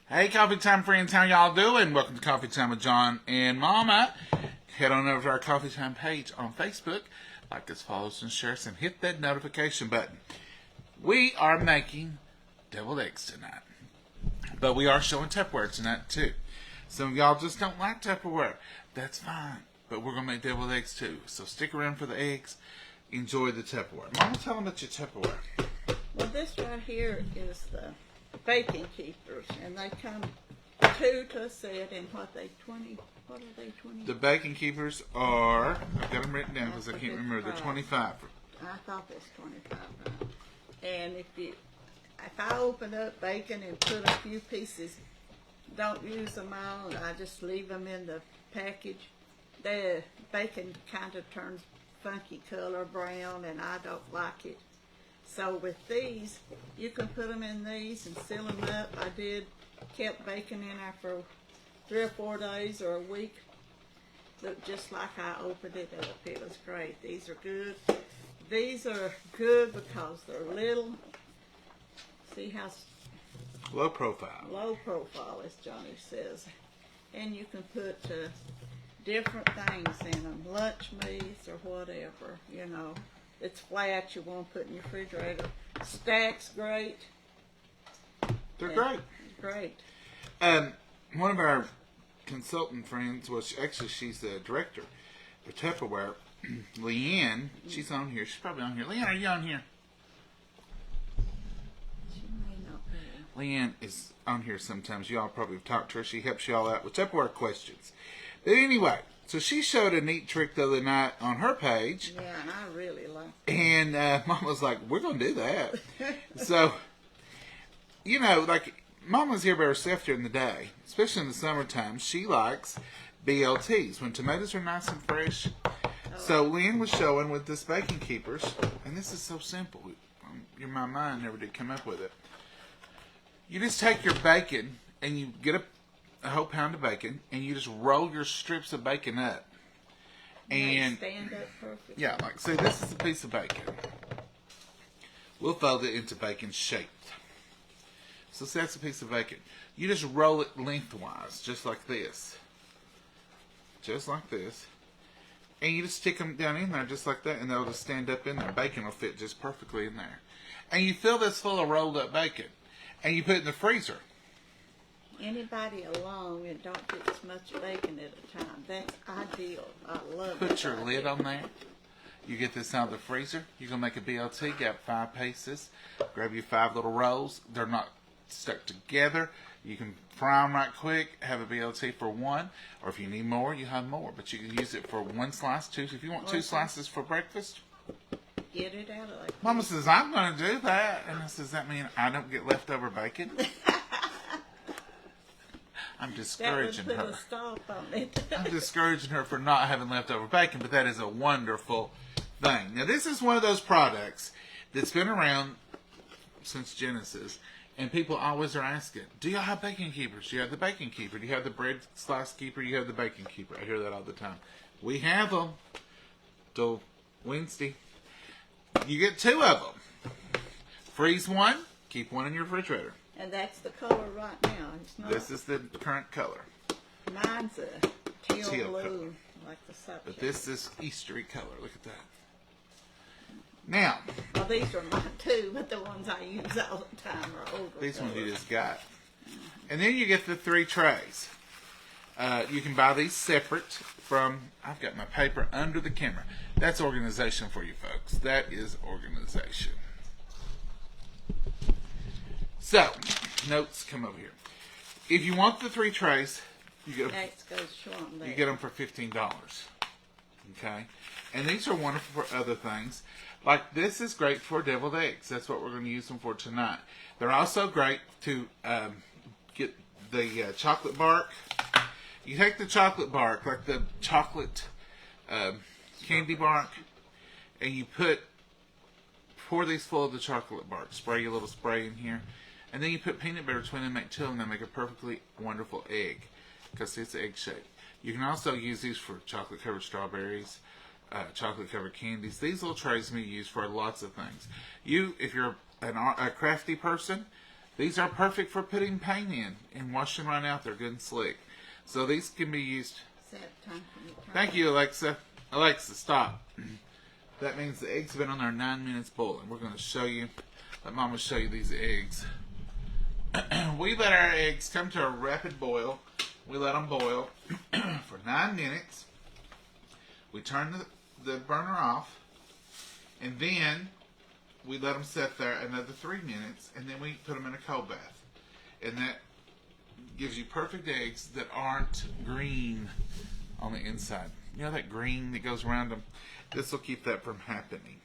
Hey, Coffee Time friends, how y'all doing? Welcome to Coffee Time with John and Mama. Head on over to our Coffee Time page on Facebook. Like us, follow us, and share us, and hit that notification button. We are making deviled eggs tonight. But we are showing Tupperware tonight, too. Some of y'all just don't like Tupperware. That's fine. But we're going to make deviled eggs, too. So stick around for the eggs. Enjoy the Tupperware. Mama, tell them about your Tupperware. Well, this right here is the Bacon Keepers, and they come 2 to a set, and what are they, 20? The Bacon Keepers are, I've got them written down because I can't remember, they're 25. I thought it was 25, right? And if I open up bacon and put a few pieces, don't use them all, I just leave them in the package, the bacon kind of turns funky color, brown, and I don't like it. So with these, you can put them in these and seal them up. I kept bacon in there for 3 or 4 days or a week. Looked just like I opened it up. It was great. These are good. These are good because they're little. See how low profile. Low profile, as Johnny says. And you can put different things in them. Lunch meats or whatever, you know. It's flat, you want to put in your refrigerator. Stacks great. They're great. Great. One of our consultant friends, actually she's the director for Tupperware, Leanne, she's on here. She's probably on here. Leanne, are you on here? She may not be. Leanne is on here sometimes. Y'all probably have talked to her. She helps y'all out with Tupperware questions. But anyway, so she showed a neat trick the other night on her page. Yeah, and I really like it. And Mom was like, we're going to do that. So, you know, like, Mama's here by herself during the day, especially in the summertime. She likes BLTs, when tomatoes are nice and fresh. So Lynn was showing with this Bacon Keepers, and this is so simple. My mind never did come up with it. You just take your bacon, and you get a whole pound of bacon, and you just roll your strips of bacon up. And they stand up perfect. Yeah, like, see, this is a piece of bacon. We'll fold it into bacon shape. So see, that's a piece of bacon. You just roll it lengthwise, just like this. Just like this. And you just stick them down in there just like that, and they'll just stand up in there. Bacon will fit just perfectly in there. And you fill this full of rolled up bacon. And you put it in the freezer. Anybody alone and don't get as much bacon at a time. That's ideal. I love it. Put your lid on there. You get this out of the freezer. You're going to make a BLT. Got 5 pieces. Grab your 5 little rolls. They're not stuck together. You can fry them right quick. Have a BLT for 1. Or if you need more, you have more. But you can use it for 1 slice, 2. If you want 2 slices for breakfast. Get it out of there. Mama says, I'm going to do that. And I says, does that mean I don't get leftover bacon? I'm discouraging that would put her. A stop on it. I'm discouraging her for not having leftover bacon, but that is a wonderful thing. Now, this is one of those products that's been around since Genesis, and people always are asking, do y'all have Bacon Keepers? Do you have the Bacon Keeper? Do you have the Bread Slice Keeper? Do you have the Bacon Keeper? I hear that all the time. We have them till Wednesday. You get 2 of them. Freeze 1, keep 1 in your refrigerator. And that's the color right now. It's not. This is the current color. Mine's a teal blue, color. Like the suction. But this is Eastery color. Look at that. Now. Well, these are mine too, but the ones I use all the time are older. These ones you just got. And then you get the 3 trays. You can buy these separate from, I've got my paper under the camera. That's organization for you folks. That is organization. So, notes, come over here. If you want the 3 trays, you get them for $15. Okay? And these are wonderful for other things. Like, this is great for deviled eggs. That's what we're going to use them for tonight. They're also great to get the chocolate bark. You take the chocolate bark, like the chocolate candy bark, and you pour these full of the chocolate bark. Spray a little spray in here. And then you put peanut butter between them, make 2 of them, and make a perfectly wonderful egg. Because it's egg shaped. You can also use these for chocolate covered strawberries, chocolate covered candies. These little trays can be used for lots of things. If you're a crafty person, These are perfect for putting paint in and washing right out. They're good and slick. So these can be used. Thank you, Alexa. Alexa, stop. That means the eggs have been on there 9 minutes boiling. We're going to show you, let Mama show you these eggs. We let our eggs come to a rapid boil. We let them boil for 9 minutes. We turn the burner off, and then we let them sit there another 3 minutes, and then we put them in a cold bath. And that gives you perfect eggs that aren't green on the inside. You know that green that goes around them? This will keep that from happening.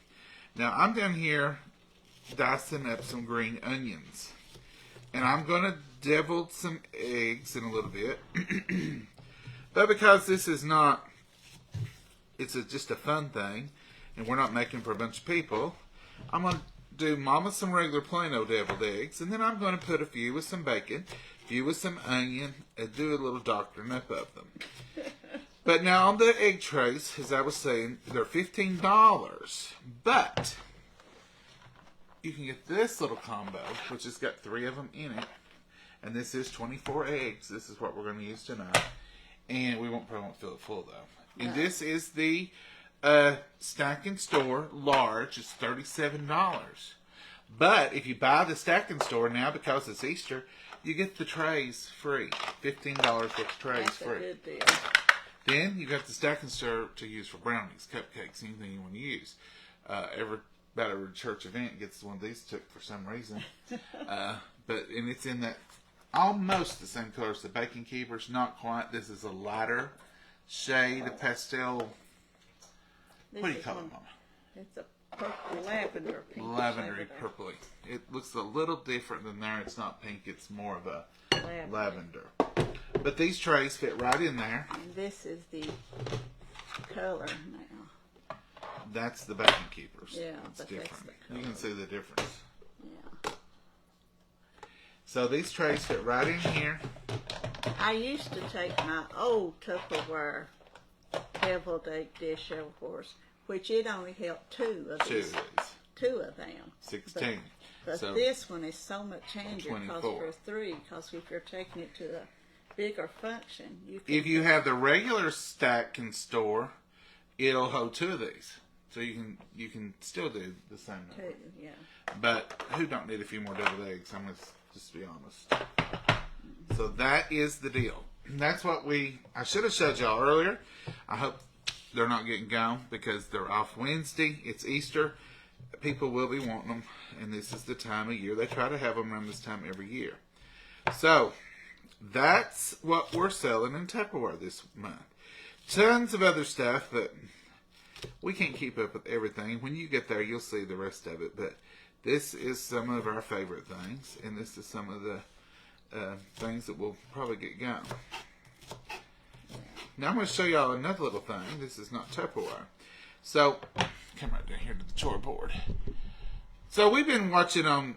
Now, I'm down here dicing up some green onions. And I'm going to devil some eggs in a little bit. But because this is not, it's just a fun thing, and we're not making for a bunch of people, I'm going to do Mama some regular plain old deviled eggs, and then I'm going to put a few with some bacon, a few with some onion, and do a little doctoring up of them. But now on the egg trays, as I was saying, they're $15. But you can get this little combo, which has got 3 of them in it. And this is 24 eggs. This is what we're going to use tonight. And we probably won't fill it full, though. And this is the Stack and Store large. It's $37. But if you buy the Stack and Store now, because it's Easter, you get the trays free. $15 worth of trays That's free. A good deal. Then you got the Stack and Stir to use for brownies, cupcakes, anything you want to use. About every church event gets one of these took for some reason. And it's in that almost the same color as the Bacon Keepers, not quite. This is a lighter shade of pastel. What do you call it, Mama? It's a purple lavender pink. Lavendery purpley. It looks a little different than there. It's not pink. It's more of a lavender. But these trays fit right in there. And this is the color now. That's the Bacon Keepers. Yeah, it's but different. That's the color. You can see the difference. Yeah. So these trays fit right in here. I used to take my old Tupperware deviled egg dish, of course, which it only held 2 of these. 2 of them. 16. But so this one is so much handier because 24. for 3, because if you're taking it to the bigger function, you can. If you have the regular Stack and Store, it'll hold 2 of these. So you can still do the same number. 2, yeah. But who don't need a few more deviled eggs? I'm going to just be honest. So that is the deal. That's what I should have showed y'all earlier. I hope they're not getting gone because they're off Wednesday. It's Easter. People will be wanting them. And this is the time of year. They try to have them around this time every year. So that's what we're selling in Tupperware this month. Tons of other stuff, but we can't keep up with everything. When you get there, you'll see the rest of it. But this is some of our favorite things, and this is some of the things that will probably get gone. Now I'm going to show y'all another little thing. This is not Tupperware. So, come right down here to the chore board. So we've been watching on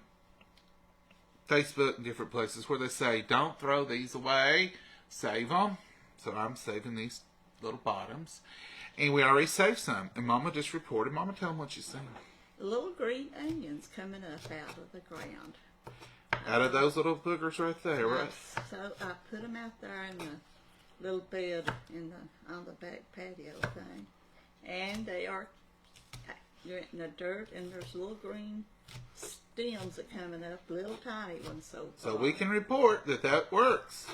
Facebook and different places where they say, don't throw these away, save them. So I'm saving these little bottoms. And we already saved some. And Mama just reported. Mama, tell them what you seen. Little green onions coming up out of the ground. Out of those little boogers right there, right? So I put them out there in the little bed on the back patio thing. And they're in the dirt, and there's little green stems that coming up, little tiny ones. So we can report that works.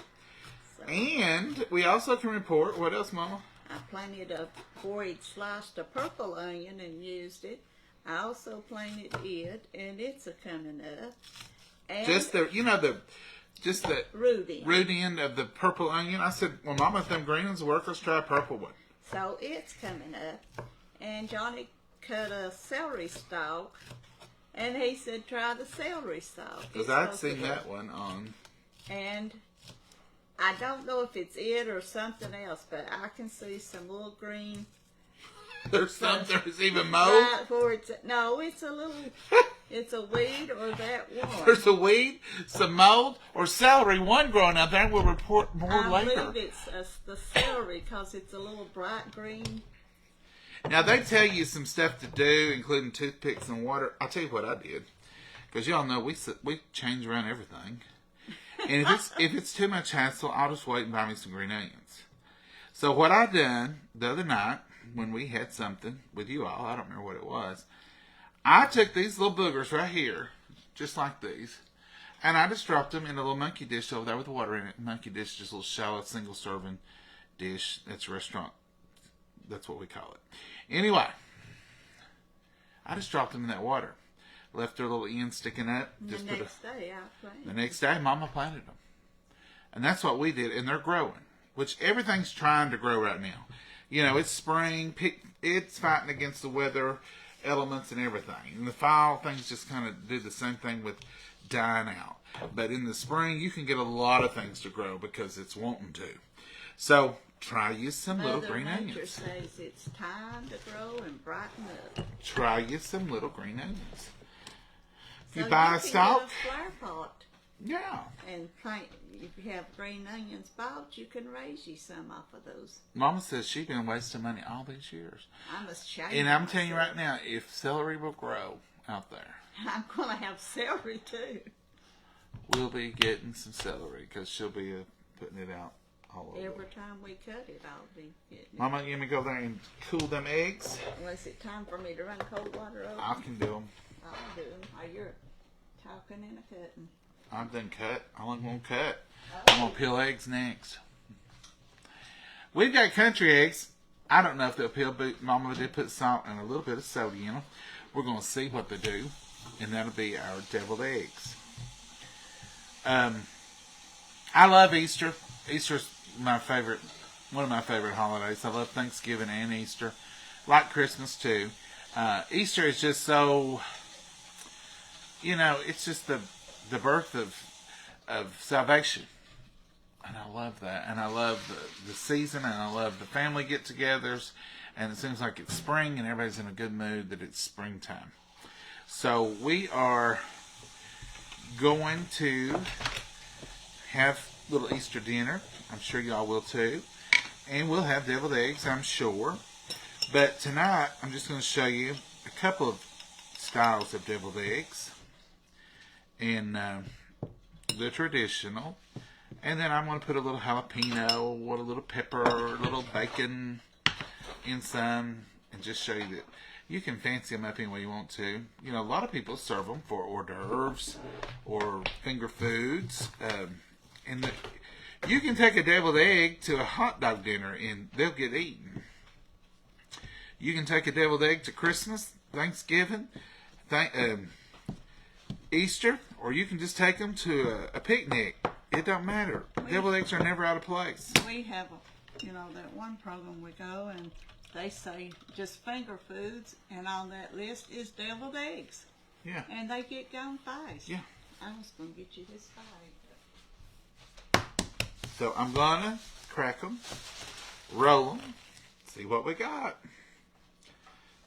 So, And we also can report, what else, Mama? I planted a 4-inch sliced a purple onion and used it. I also planted it, and it's coming up. And Just the root end of the purple onion. I said, well, Mama, if them green ones work, let's try a purple one. So it's coming up. And Johnny cut a celery stalk, and he said, try the celery stalk. Because I'd seen that one on. And I don't know if it's it or something else, but I can see some little green. There's even mold. Right where it's a little. It's a weed or that one. There's a weed, some mold, or celery one growing up there. We'll report more later. I believe it's the celery because it's a little bright green. Now, they tell you some stuff to do, including toothpicks and water. I'll tell you what I did. Because y'all know we change around everything. And if it's too much hassle, I'll just wait and buy me some green onions. So what I done the other night when we had something with you all, I don't remember what it was. I took these little boogers right here, just like these, and I just dropped them in a little monkey dish over there with water in it. Monkey dish, just a little shallow single serving dish. That's a restaurant. That's what we call it. Anyway, I just dropped them in that water. Left their little ends sticking up. The next day, I planted. The next day, Mama planted them. And that's what we did. And they're growing. Which everything's trying to grow right now. You know, it's spring. It's fighting against the weather elements and everything. In the fall, things just kind of do the same thing with dying out. But in the spring, you can get a lot of things to grow because it's wanting to. So, try you some little green onions. Mother Nature says it's time to grow and brighten up. Try you some little green onions. So you buy a stalk, get a flower pot. Yeah. And plant. If you have green onions bought, you can raise you some off of those. Mama says she's been wasting money all these years. I'm ashamed. And I'm telling you right now, if celery will grow out there, I'm going to have celery too. We'll be getting some celery because she'll be putting it out all over. Every time we cut it, I'll be getting it. Mama, you want me to go there and cool them eggs? Well, is it time for me to run cold water over? I can do them. I'll do them. Oh, you're talking and a cutting. I'm done cut. I'm going to cut. I'm going to peel eggs next. We've got country eggs. I don't know if they'll peel, but Mama did put salt and a little bit of soda in them. We're going to see what they do, and that'll be our deviled eggs. I love Easter. Easter's my favorite, one of my favorite holidays. I love Thanksgiving and Easter, like Christmas too. Easter is just so, you know, it's just the birth of salvation. And I love that. And I love the season, and I love the family get-togethers. And it seems like it's spring, and everybody's in a good mood that it's springtime. So we are going to have a little Easter dinner. I'm sure y'all will too. And we'll have deviled eggs, I'm sure. But tonight, I'm just going to show you a couple of styles of deviled eggs. And the traditional. And then I'm going to put a little jalapeno, a little pepper, a little bacon in some, and just show you that you can fancy them up any way you want to. You know, a lot of people serve them for hors d'oeuvres or finger foods. You can take a deviled egg to a hot dog dinner and they'll get eaten. You can take a deviled egg to Christmas, Thanksgiving, Easter, or you can just take them to a picnic. It don't matter. Deviled eggs are never out of place. We have, that one program we go and they say just finger foods, and on that list is deviled eggs. Yeah. And they get gone fast. Yeah. I was going to get you this bag. So I'm going to crack them, roll them, see what we got.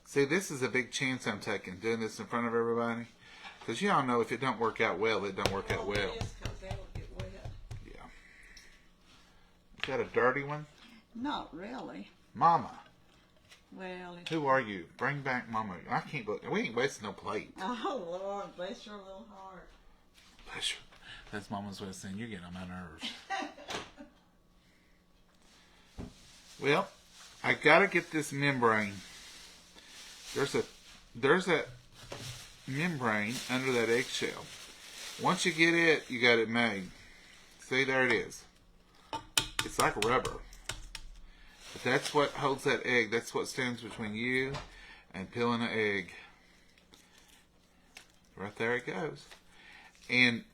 See, this is a big chance I'm taking, doing this in front of everybody. Because you all know if it don't work out well, it don't work out well. Yes, 'cause that'll get wet. Yeah. Is that a dirty one? Not really. Mama. Well, Who are you? Bring back Mama. I can't believe we ain't wasting no plate. Oh, Lord, bless your little heart. Bless you. That's Mama's way of saying you're getting on my nerves. Well, I gotta get this membrane. There's a membrane under that eggshell. Once you get it, you got it made. See, there it is. It's like rubber. But that's what holds that egg. That's what stands between you and peeling an egg. Right there it goes. And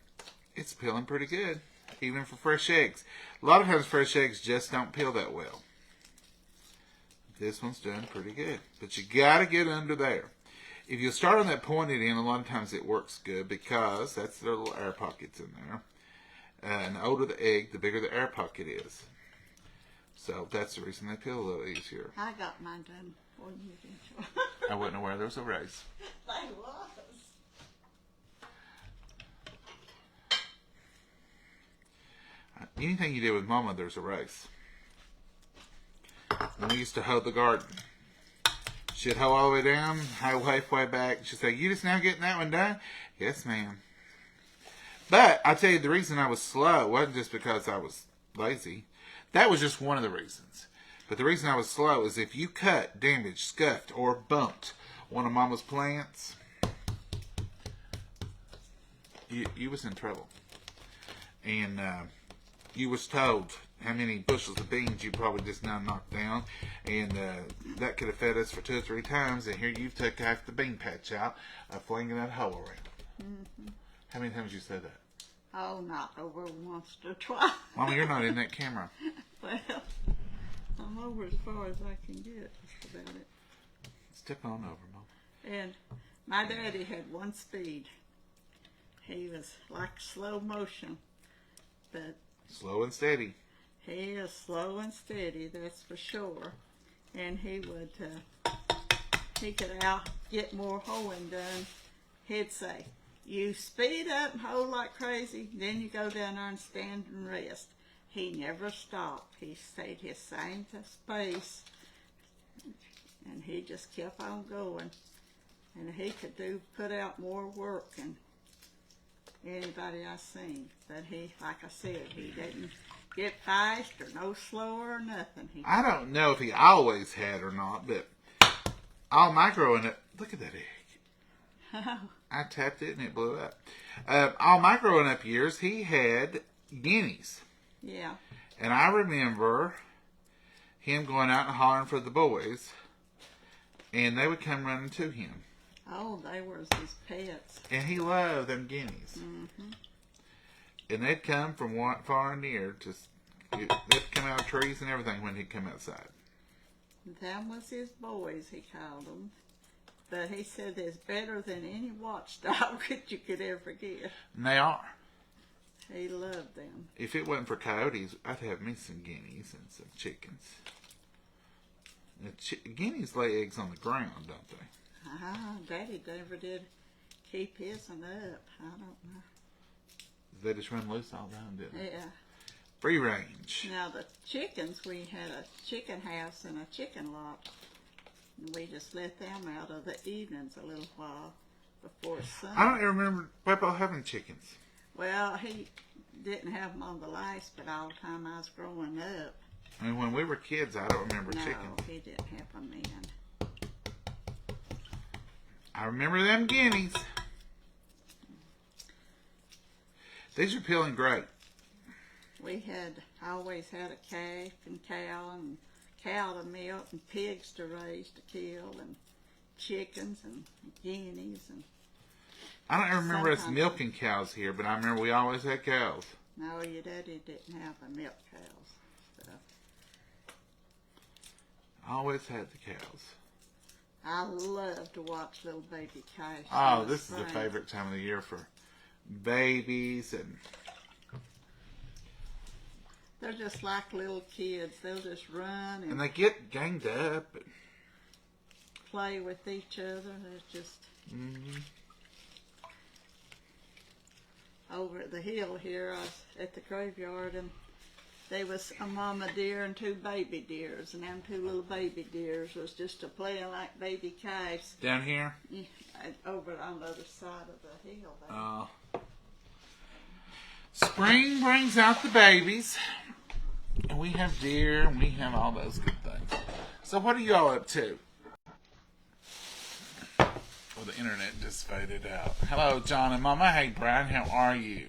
it's peeling pretty good, even for fresh eggs. A lot of times fresh eggs just don't peel that well. This one's doing pretty good. But you got to get under there. If you start on that pointed end, a lot of times it works good because that's their little air pockets in there. And the older the egg, the bigger the air pocket is. So that's the reason they peel a little easier. I got mine done before you did. I wasn't aware there was a race. I was. Anything you do with Mama, there's a race. When we used to hoe the garden, She'd hoe all the way down, hoe halfway back. She'd say, "You just now getting that one done?" "Yes, ma'am." But I tell you, the reason I was slow wasn't just because I was lazy. That was just one of the reasons. But the reason I was slow is if you cut, damaged, scuffed, or bumped one of Mama's plants, you was in trouble. And you was told how many bushels of beans you probably just now knocked down. And that could have fed us for 2 or 3 times. And here you took half the bean patch out of flinging that hoe around. Mm-hmm. How many times you said that? Oh, not over once or twice. Mama, you're not in that camera. Well, I'm over as far as I can get, just about it. Step on over, Mama. And my daddy had one speed. He was like slow motion, but Slow and steady. he is slow and steady, that's for sure. And he would, he could get more hoeing done. He'd say, "You speed up and hoe like crazy, then you go down there and stand and rest." He never stopped. He stayed his same pace, and he just kept on going. And he could put out more work than anybody I seen. But he, like I said, he didn't get fast or no slower or nothing. I don't know if he always had or not, but all my growing up, look at that egg. I tapped it and it blew up. All my growing up years, he had guineas. Yeah. And I remember him going out and hollering for the boys, and they would come running to him. Oh, they were his pets. And he loved them guineas. Mm-hmm. And they'd come from far and near. They'd come out of trees and everything when he'd come outside. Them was his boys, he called them. But he said they're better than any watchdog that you could ever get. And they are. He loved them. If it wasn't for coyotes, I'd have me some guineas and some chickens. Guineas lay eggs on the ground, don't they? Daddy never did keep his one up. I don't know. They just run loose all the time, didn't they? Yeah. Free range. Now the chickens, we had a chicken house and a chicken lot. And we just let them out of the evenings a little while before sun. I don't even remember Papa having chickens. Well, he didn't have them on the lice, but all the time I was growing up. I mean, when we were kids, I don't remember chickens. No, he didn't have them then. I remember them guineas. These are peeling great. We always had a calf and cow to milk and pigs to raise to kill and chickens and guineas and. I don't remember us milking cows here, but I remember we always had cows. No, your daddy didn't have the milk cows. So. Always had the cows. I love to watch little baby calves. Oh, this is the favorite time of the year for babies, and they're just like little kids. They'll just run and they get ganged up and play with each other. They're just over at the hill here. I was at the graveyard, and there was a mama deer and 2 baby deers, and them 2 little baby deers was just a playing like baby calves. down here. Yeah, over on the other side of the hill there. Spring brings out the babies, and we have deer, and we have all those good things. So what are y'all up to? Well, the internet just faded out. Hello, John and Mama. Hey, Brian, how are you?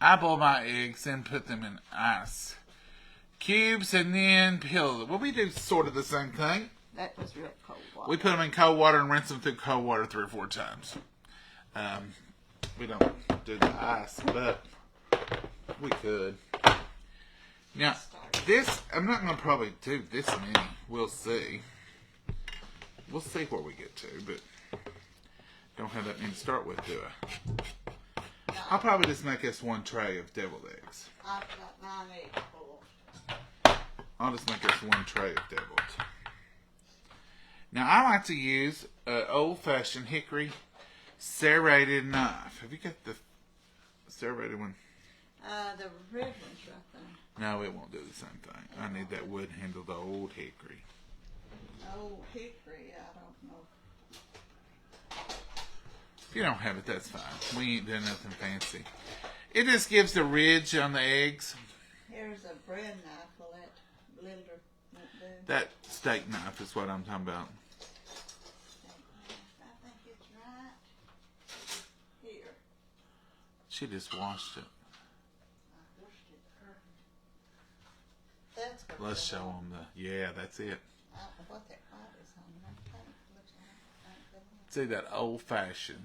I boil my eggs and put them in ice cubes and then peel them. Well, we do sort of the same thing. That was real cold water. We put them in cold water and rinse them through cold water 3 or 4 times. We don't do the ice, but we could. Now, this, I'm not going to probably do this many. We'll see. We'll see where we get to, but don't have that many to start with, do I? I'll probably just make us 1 tray of deviled eggs. I've got 9 eggs full. I'll just make us 1 tray of deviled. Now, I like to use an old-fashioned hickory serrated knife. Have you got the serrated one? The red one's right there. No, it won't do the same thing. I need that wood-handled old hickory. old hickory, I don't know. If you don't have it, that's fine. We ain't doing nothing fancy. It just gives the ridge on the eggs. Here's a bread knife. Will that blender won't do? That steak knife is what I'm talking about. I think it's right here. She just washed it. I pushed it. That's what. Let's show them the. Yeah, that's it. I don't know what that white is on that thing. Looks like. See that old-fashioned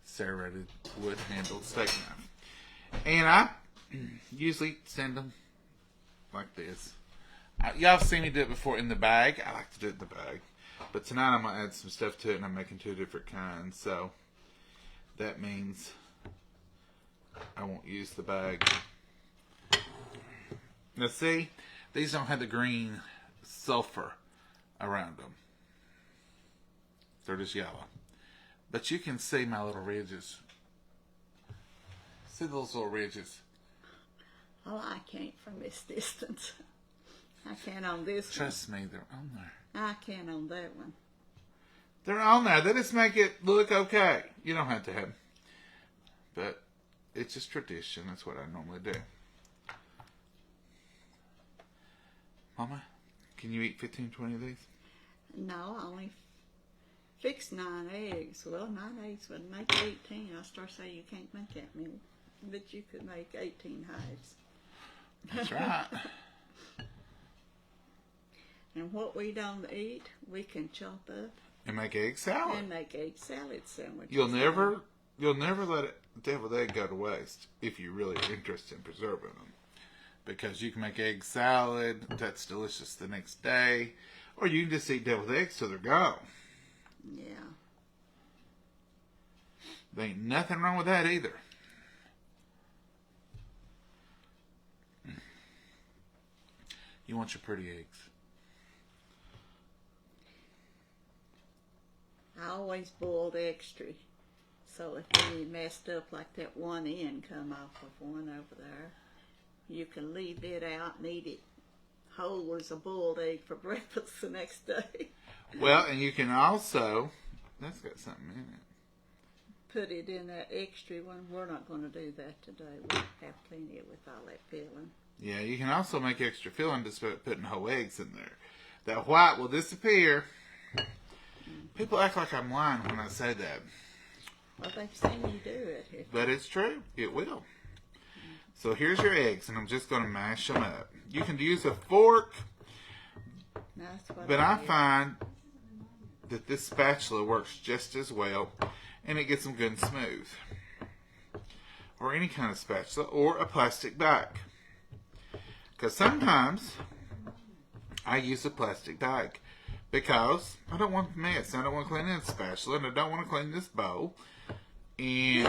serrated wood-handled steak knife. And I usually send them like this. Y'all have seen me do it before in the bag. I like to do it in the bag. But tonight I'm going to add some stuff to it, and I'm making 2 different kinds. So that means I won't use the bag. Now see, these don't have the green sulfur around them. They're just yellow. But you can see my little ridges. See those little ridges? Oh, I can't from this distance. I can't on this one. Trust me, they're on there. I can't on that one. They're on there. They just make it look okay. You don't have to have them. But it's just tradition. That's what I normally do. Mama, can you eat 15, 20 of these? No, I only fixed 9 eggs. Well, 9 eggs would make 18. I start saying you can't make that many. But you could make 18 hives. That's right. And what we don't eat, we can chop up And make egg salad. and make egg salad sandwiches. You'll never let it deviled egg go to waste if you really are interested in preserving them. Because you can make egg salad that's delicious the next day. Or you can just eat deviled eggs till they're gone. Yeah. There ain't nothing wrong with that either. You want your pretty eggs. I always boiled extra. So if any messed up like that one end come off of one over there, you can leave it out and eat it whole as a boiled egg for breakfast the next day. Well, and you can also, that's got something in it. Put it in that extra one. We're not going to do that today. We'll have plenty with all that filling. Yeah, you can also make extra filling just by putting whole eggs in there. That white will disappear. People act like I'm lying when I say that. Well, they've seen you do it. But it's true. It will. So here's your eggs, and I'm just going to mash them up. You can use a fork, That's what but I did. find that this spatula works just as well, and it gets them good and smooth. Or any kind of spatula, or a plastic bag. Because sometimes I use a plastic bag because I don't want mess. I don't want to clean this spatula, and I don't want to clean this bowl. And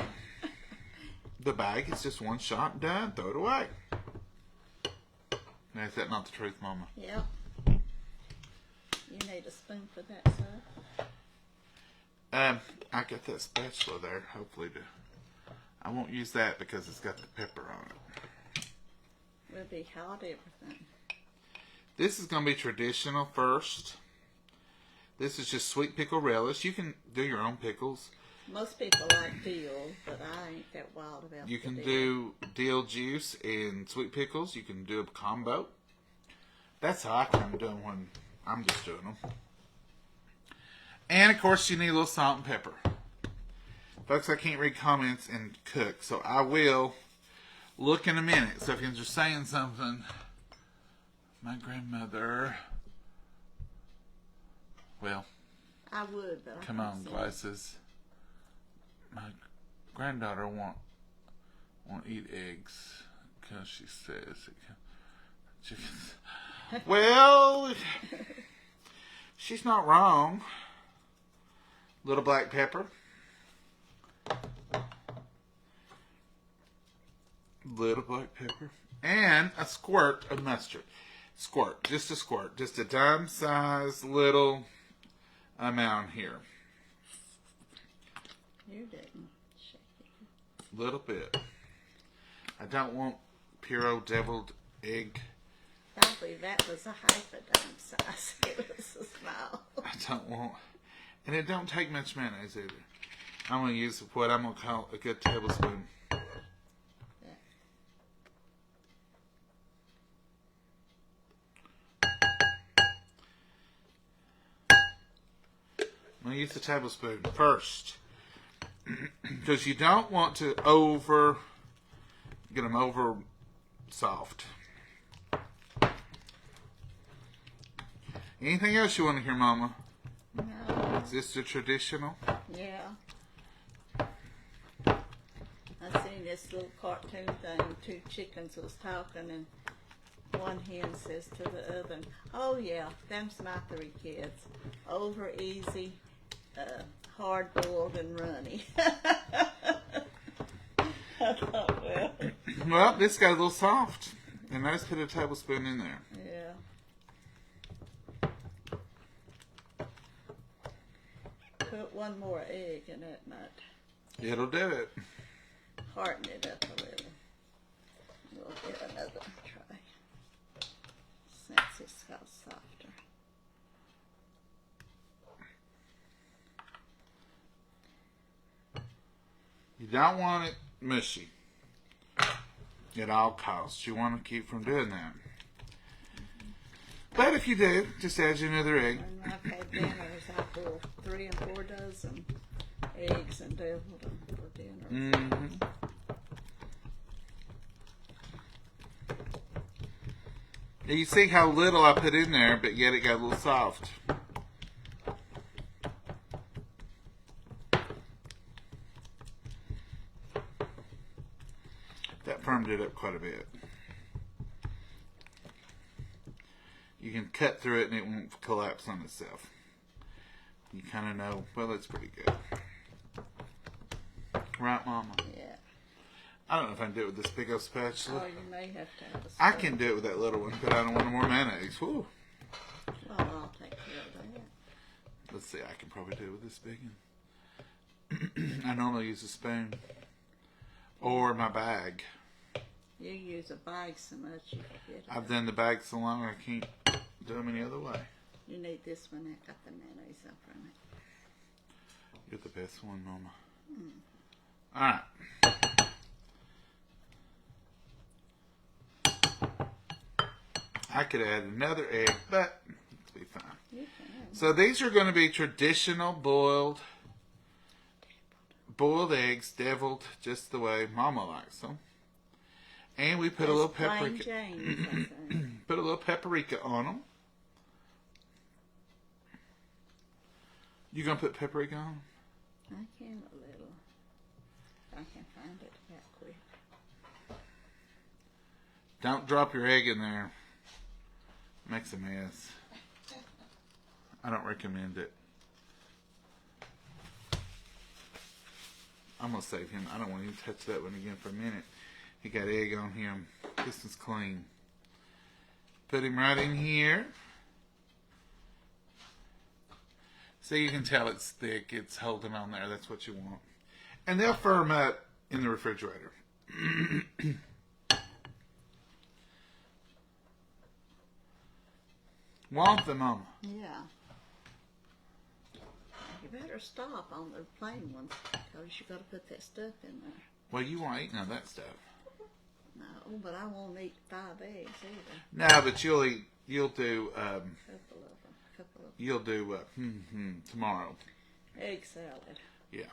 the bag is just one shot, done, throw it away. Now, is that not the truth, Mama? Yep. You need a spoon for that, sir? I got that spatula there, hopefully. I won't use that because it's got the pepper on it. Will be hot, everything. This is going to be traditional first. This is just sweet pickle relish. You can do your own pickles. Most people like dill, but I ain't that wild about You the can dill. do dill juice and sweet pickles. You can do a combo. That's how I kind of do them when I'm just doing them. And, of course, you need a little salt and pepper. Folks, I can't read comments and cook, so I will look in a minute. So if you're just saying something, my grandmother, well, I would, but I come can't on, see it. glasses. My granddaughter won't eat eggs because she says it chickens. Well, she's not wrong. Little black pepper. Little black pepper. And a squirt of mustard. Squirt. Just a squirt. Just a dime size little amount here. You didn't shake it. Little bit. I don't want pure old deviled egg Probably that was a half a dime size. It was so small. I don't want, and it don't take much mayonnaise either. I'm going to use what I'm going to call a good tablespoon. I'm going to use the tablespoon first. Because you don't want to get them over soft. Anything else you want to hear, Mama? No. Is this the traditional? Yeah. I seen this little cartoon thing. Two chickens was talking, and one hen says to the other, "Oh yeah, them's my three kids. Over easy, hard boiled, and runny." I thought, well. Well, this got a little soft, and I just put a tablespoon in there. Yeah. Put one more egg in it, might It'll do it. harden it up a little. We'll get another try since it's got softer. You don't want it mushy at all costs. You want to keep from doing that. But if you do, just add you another egg. When I've had dinners, I boil 3 and 4 dozen eggs and deviled them for dinner. Mm-hmm. You see how little I put in there, but yet it got a little soft. That firmed it up quite a bit. You can cut through it and it won't collapse on itself. You kind of know, well, it's pretty good. Right, Mama? Yeah. I don't know if I can do it with this big old spatula. Oh, you may have to have a spoon. I can do it with that little one, but I don't want no more mayonnaise. Whew. Well, I'll take care of that. Let's see, I can probably do it with this big one. I normally use a spoon. Or my bag. You use a bag so much you forget it. I've done the bag so long I can't do them any other way. You need this one that got the mayonnaise up from it. You're the best one, Mama. Mm. Alright. I could add another egg, but it'll be fine. You can. So these are going to be traditional boiled eggs, deviled just the way Mama likes them. And we put a little paprika. James, I think. Put a little paprika on them. You gonna put paprika on them? I can a little. I can find it that quick. Don't drop your egg in there. Makes a mess. I don't recommend it. I'm gonna save him. I don't want him to touch that one again for a minute. He got egg on him. This one's clean. Put him right in here. So you can tell it's thick. It's holding on there. That's what you want. And they'll firm up in the refrigerator. Want them, Mama? Yeah. You better stop on the plain ones because you got to put that stuff in there. Well, you won't eat none of that stuff. No, but I won't eat 5 eggs either. No, but you'll do. Couple of them. You'll do tomorrow. Egg salad. Yeah.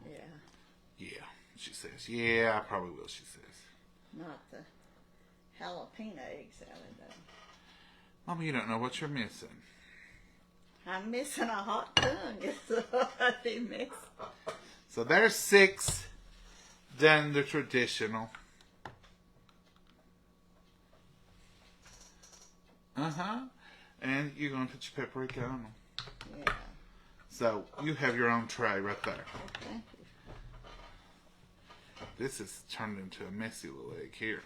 Yeah. Yeah. She says. Yeah, I probably will. She says. Not the jalapeno egg salad though. Mama, you don't know what you're missing. I'm missing a hot tongue. Is what I do miss. So there's 6 done the traditional. And you're going to put your paprika on them. Yeah. So you have your own tray right there. Well, thank you. This is turned into a messy little egg here.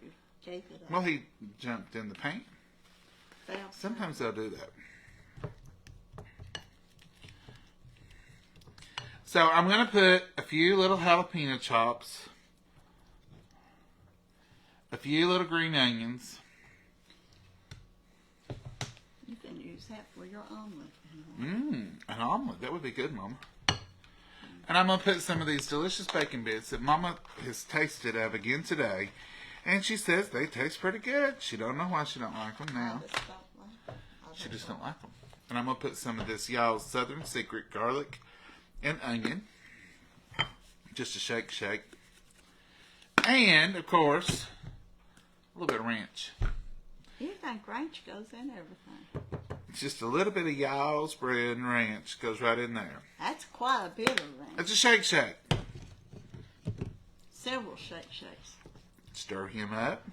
You gave it up. Well, he jumped in the paint. Fell Sometimes they'll do that. So I'm going to put a few little jalapeno chops, a few little green onions, have for your omelet. An omelet. That would be good, Mama. And I'm going to put some of these delicious bacon bits that Mama has tasted of again today. And she says they taste pretty good. She don't know why she don't like them now. She just don't like them. And I'm going to put some of this y'all's Southern Secret garlic and onion. Just a shake. And, of course, a little bit of ranch. You think ranch goes in everything? Just a little bit of y'all's bread and ranch goes right in there. That's quite a bit of ranch. It's a shake. Several shakes. Stir him up.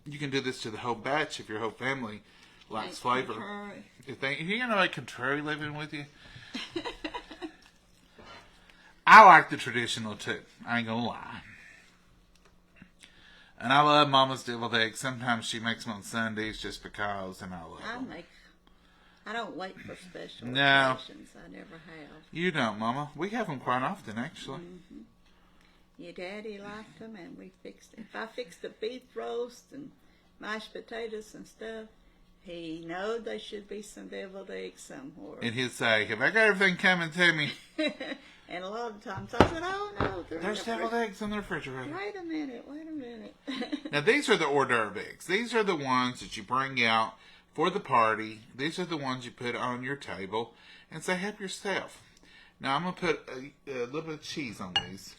You can do this to the whole batch if your whole family likes flavor. If you got nobody contrary living with you. I like the traditional too. I ain't gonna lie. And I love Mama's deviled eggs. Sometimes she makes them on Sundays just because, and I love them. I don't wait for special occasions. I never have. You don't, Mama. We have them quite often, actually. Mm-hmm. Your daddy liked them, and we fixed it. If I fixed the beef roast and mashed potatoes and stuff, he knowed there should be some deviled eggs somewhere. And he'd say, "Have I got everything coming to me?" And a lot of times I said, "Oh no, there's deviled eggs in the refrigerator." Wait a minute. Now these are the hors d'oeuvre eggs. These are the ones that you bring out for the party. These are the ones you put on your table and say, "Help yourself." Now I'm gonna put a little bit of cheese on these.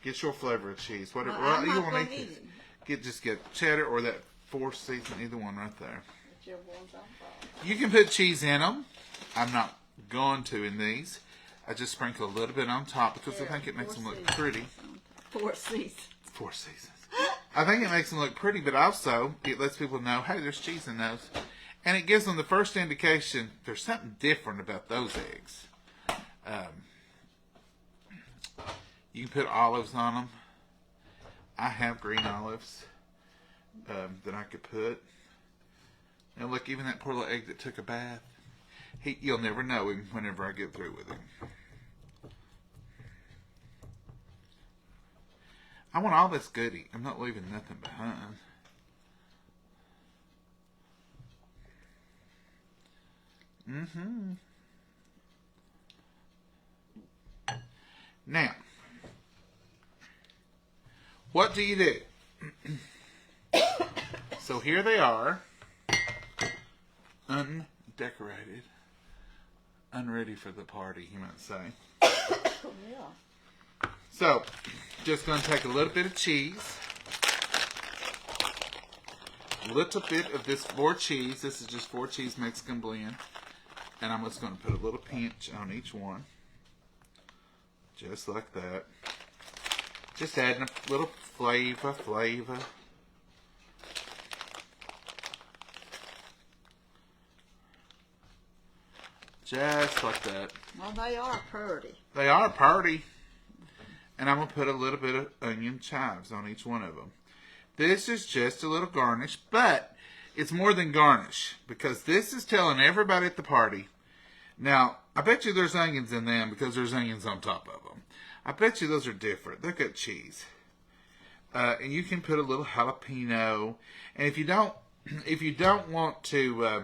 Get your flavor of cheese. Whatever you want to eat. Just get cheddar or that 4 season, either one right there. You can put cheese in them. I'm not going to in these. I just sprinkle a little bit on top because I think it makes them look pretty. 4 seasons. 4 seasons. I think it makes them look pretty, but also it lets people know, hey, there's cheese in those. And it gives them the first indication there's something different about those eggs. You can put olives on them. I have green olives that I could put. And look, even that poor little egg that took a bath. You'll never know him whenever I get through with him. I want all this goodie. I'm not leaving nothing behind. Now, what do you do? So here they are, undecorated, unready for the party, you might say. Yeah. So, just going to take a little bit of cheese, a little bit of this 4 cheese. This is just 4 cheese Mexican blend. And I'm just going to put a little pinch on each one. Just like that. Just adding a little flavor. Just like that. Well, they are pretty. They are pretty. And I'm going to put a little bit of onion chives on each one of them. This is just a little garnish, but it's more than garnish because this is telling everybody at the party. Now, I bet you there's onions in them because there's onions on top of them. I bet you those are different. They've got cheese. And you can put a little jalapeno. And if you don't want to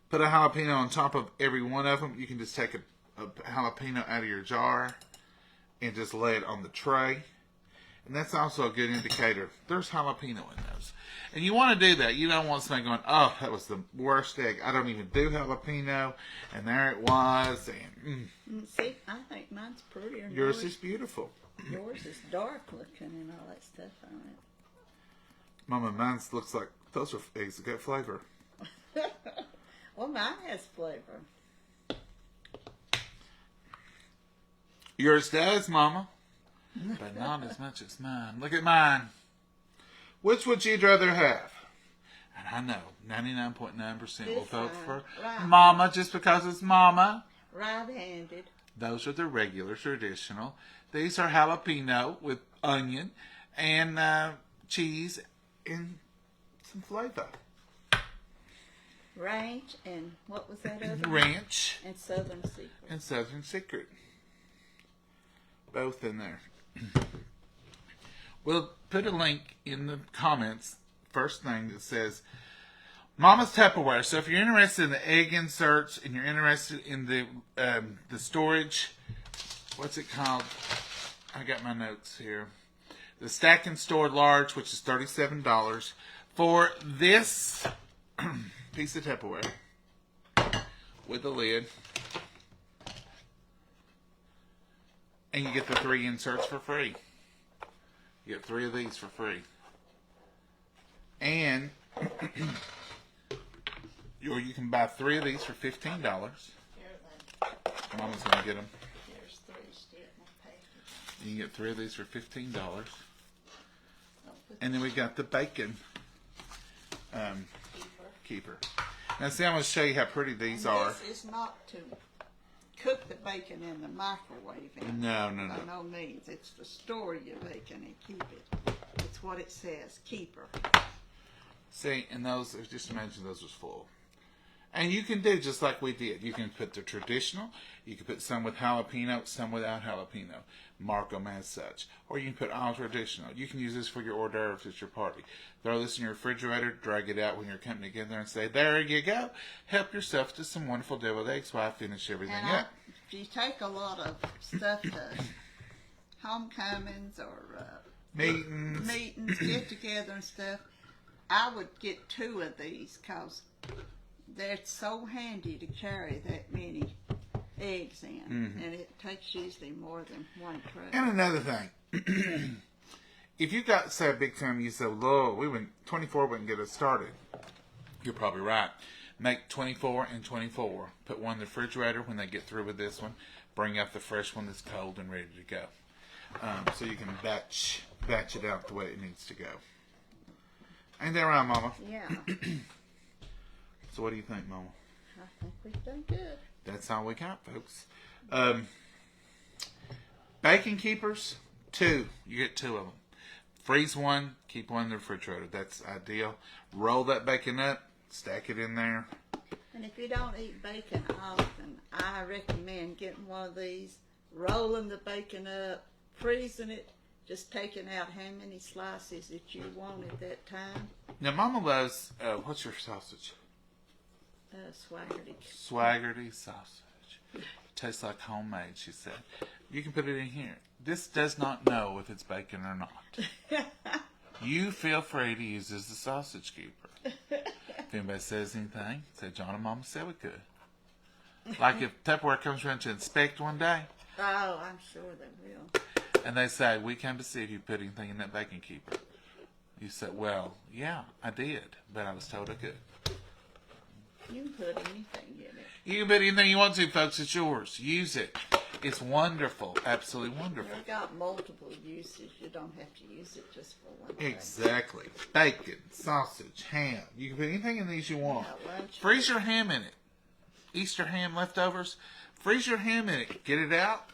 put a jalapeno on top of every one of them, you can just take a jalapeno out of your jar and just lay it on the tray. And that's also a good indicator. There's jalapeno in those. And you want to do that. You don't want somebody going, oh, that was the worst egg. I don't even do jalapeno. And there it was. And see, I think mine's prettier. Yours is beautiful. Yours is dark looking and all that stuff on it. Mama, mine looks like those are eggs that got flavor. Well, mine has flavor. Yours does, Mama. But not as much as mine. Look at mine. Which would you rather have? And I know 99.9% will vote for Mama just because it's Mama. Right-handed. Those are the regular, traditional. These are jalapeno with onion and cheese and some flavor. Ranch and what was that other? Ranch. And Southern Secret. And Southern Secret. Both in there. We'll put a link in the comments first thing that says Mama's Tupperware. So if you're interested in the egg inserts and you're interested in the storage, what's it called? I got my notes here. The Stack and Store Large, which is $37 for this piece of Tupperware with a lid. And you get the 3 inserts for free. You get 3 of these for free. And or you can buy 3 of these for $15. Mama's going to get them. Here's 3 still in the package. You can get 3 of these for $15. And then we got the bacon keeper. Now see, I'm going to show you how pretty these are. This is not to cook the bacon in the microwave. No. By no means. It's to store your bacon and keep it. It's what it says, keeper. See, and those, just imagine those was full. And you can do just like we did. You can put the traditional. You can put some with jalapeno, some without jalapeno. Mark them as such. Or you can put all traditional. You can use this for your hors d'oeuvres at your party. Throw this in your refrigerator, drag it out when you're coming together and say, there you go. Help yourself to some wonderful deviled eggs while I finish everything up. If you take a lot of stuff to homecomings or meetings, get together and stuff, I would get 2 of these because they're so handy to carry that many eggs in, and it takes usually more than 1 tray. And another thing, if you got, say, a big family, you say, Lord, 24 wouldn't get us started. You're probably right. Make 24 and 24. Put one in the refrigerator when they get through with this one. Bring out the fresh one that's cold and ready to go. So you can batch it out the way it needs to go. Ain't that right, Mama? Yeah. So what do you think, Mama? I think we've done good. That's all we got, folks. Bacon keepers, 2. You get 2 of them. Freeze 1, keep 1 in the refrigerator. That's ideal. Roll that bacon up, stack it in there. And if you don't eat bacon often, I recommend getting one of these, rolling the bacon up, freezing it, just taking out how many slices that you want at that time. Now, Mama loves, what's your sausage? Swaggerty. Swaggerty sausage. Tastes like homemade, she said. You can put it in here. This does not know if it's bacon or not. You feel free to use this as a sausage keeper. If anybody says anything, say John and Mama said we could. Like if Tupperware comes around to inspect one day. Oh, I'm sure they will. And they say, we came to see if you put anything in that bacon keeper. You said, well, yeah, I did, but I was told I could. You can put anything in it. You can put anything you want to, folks. It's yours. Use it. It's wonderful. Absolutely wonderful. They've got multiple uses. You don't have to use it just for one thing. Exactly. Bacon, sausage, ham. You can put anything in these you want. Yeah, Freeze your ham in it. Easter ham leftovers. Freeze your ham in it. Get it out.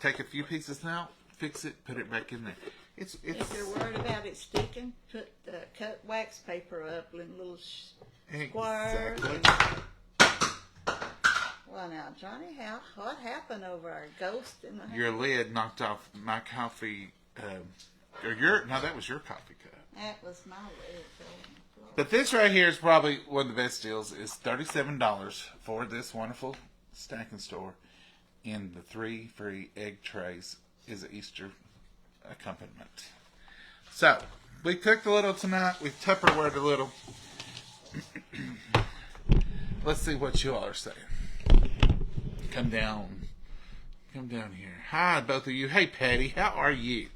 Take a few pieces out. Fix it. Put it back in there. It's. If you're worried about it sticking, cut wax paper up in little squares. Exactly. Well, now, Johnny, what happened over our ghost in the house? Your lid knocked off my coffee. No, that was your coffee cup. That was my lid. But this right here is probably one of the best deals. It's $37 for this wonderful Stack and Store. In the 3 free egg trays is an Easter accompaniment. So, we cooked a little tonight. We've Tupperwared a little. Let's see what you all are saying. Come down here. Hi, both of you. Hey, Patty. How are you?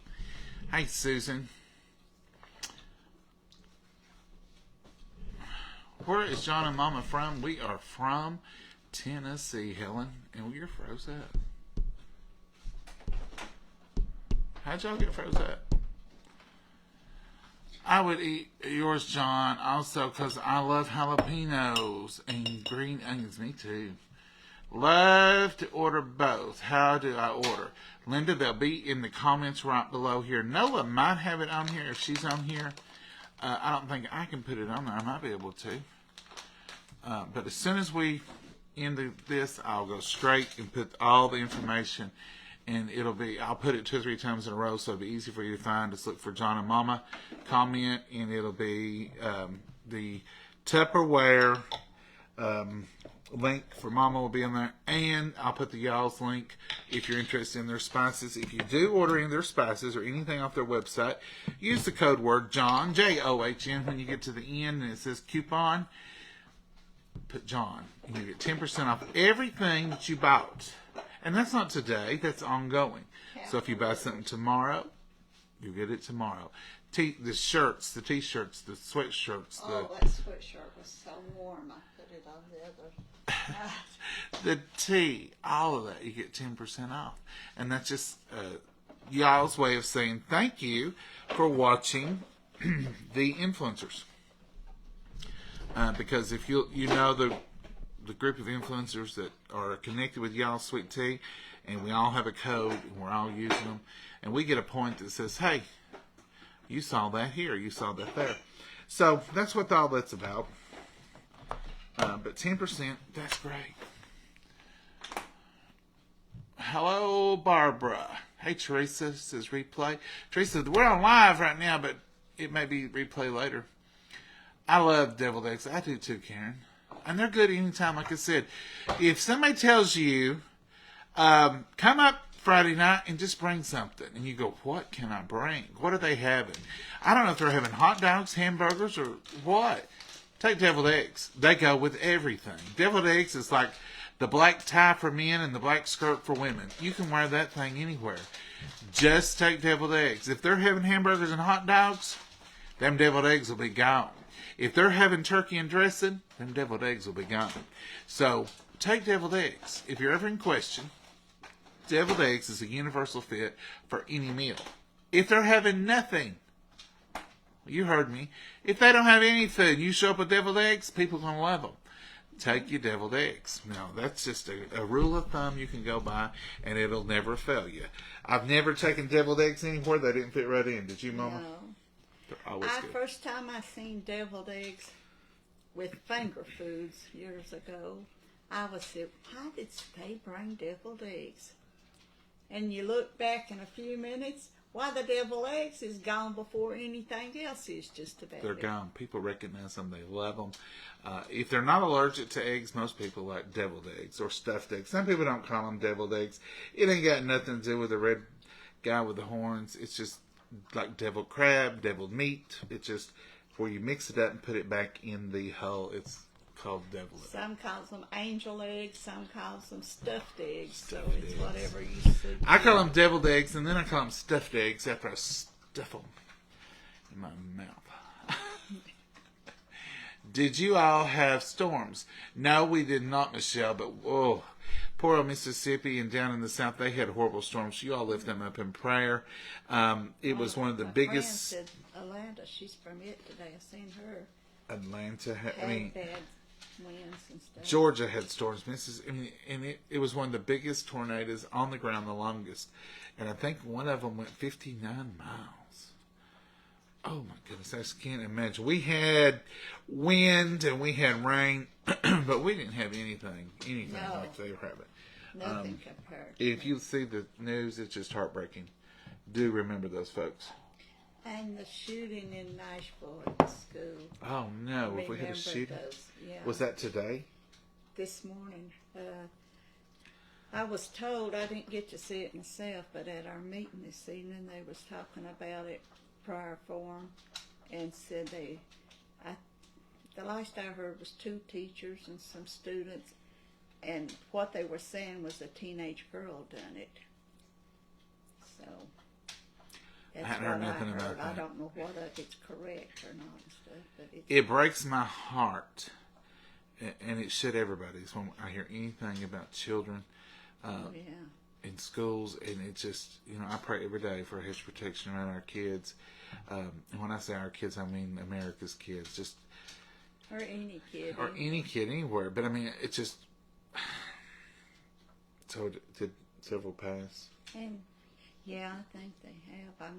Hey, Susan. Where is John and Mama from? We are from Tennessee, Helen. And we're froze up. How'd y'all get froze up? I would eat yours, John, also because I love jalapenos and green onions. Me too. Love to order both. How do I order? Linda, they'll be in the comments right below here. Nola might have it on here if she's on here. I don't think I can put it on there. I might be able to. But as soon as we end this, I'll go straight and put all the information and I'll put it 2 or 3 times in a row, so it'll be easy for you to find. Just look for John and Mama, comment, and it'll be the Tupperware link for Mama will be in there, and I'll put the y'all's link if you're interested in their spices. If you do order in their spices or anything off their website, use the code word John, John, when you get to the end and it says coupon, put John, and you get 10% off everything that you bought. And that's not today, that's ongoing. So if you buy something tomorrow, you get it tomorrow. The shirts, the t-shirts, the sweatshirts. That sweatshirt was so warm, I put it on the other. The tea, all of that, you get 10% off. And that's just y'all's way of saying thank you for watching the influencers. Because if you know the group of influencers that are connected with y'all's sweet tea, and we all have a code, and we're all using them, and we get a point that says, hey, you saw that here, you saw that there. So that's what all that's about. But 10%, that's great. Hello, Barbara. Hey, Teresa, says replay. Teresa, we're on live right now, but it may be replay later. I love deviled eggs. I do too, Karen. And they're good anytime, like I said. If somebody tells you, come up Friday night and just bring something, and you go, what can I bring? What are they having? I don't know if they're having hot dogs, hamburgers, or what. Take deviled eggs. They go with everything. Deviled eggs is like the black tie for men and the black skirt for women. You can wear that thing anywhere. Just take deviled eggs. If they're having hamburgers and hot dogs, them deviled eggs will be gone. If they're having turkey and dressing, them deviled eggs will be gone. So take deviled eggs. If you're ever in question, deviled eggs is a universal fit for any meal. If they're having nothing, you heard me. If they don't have any food, you show up with deviled eggs, people are going to love them. Take your deviled eggs. Now, that's just a rule of thumb you can go by, and it'll never fail you. I've never taken deviled eggs anywhere they didn't fit right in. Did you, Mama? No. They're always good. First time I seen deviled eggs with finger foods years ago, I was said, why did they bring deviled eggs? And you look back in a few minutes, why the deviled eggs is gone before anything else is just about. They're gone. People recognize them. They love them. If they're not allergic to eggs, most people like deviled eggs or stuffed eggs. Some people don't call them deviled eggs. It ain't got nothing to do with the red guy with the horns. It's just like deviled crab, deviled meat. It's just where you mix it up and put it back in the hull. It's called deviled eggs. Some calls them angel eggs, some calls them stuffed eggs. Stuffed so it's eggs. whatever you see. I call them deviled eggs, and then I call them stuffed eggs after I stuff them in my mouth. Did you all have storms? No, we did not, Michelle, but oh, poor old Mississippi and down in the South, they had horrible storms. You all lift them up in prayer. It was one of the biggest. My friend said Atlanta, she's from it today. I seen her. Atlanta, Had bad winds and stuff. Georgia had storms. And it was one of the biggest tornadoes on the ground, the longest. And I think one of them went 59 miles. Oh my goodness, I just can't imagine. We had wind and we had rain, but we didn't have anything No. like they were having. Nothing compared. If you see the news, it's just heartbreaking. Do remember those folks. And the shooting in Nashville at the school. Oh no, if we had a Remember shooting. those, yeah. Was that today? This morning. I was told, I didn't get to see it myself, but at our meeting this evening, they was talking about it prior forum and said the last I heard was 2 teachers and some students, and what they were saying was a teenage girl done it. So that's I hadn't heard what nothing I heard. about that. I don't know whether it's correct or not and stuff, but It breaks my heart, and it should everybody's when I hear anything about children in schools, and it just, I pray every day for hedge protection around our kids. And when I say our kids, I mean America's kids, just or any kid. or any kid anywhere. But I mean, it's just. So did several pass? And yeah, I think they have.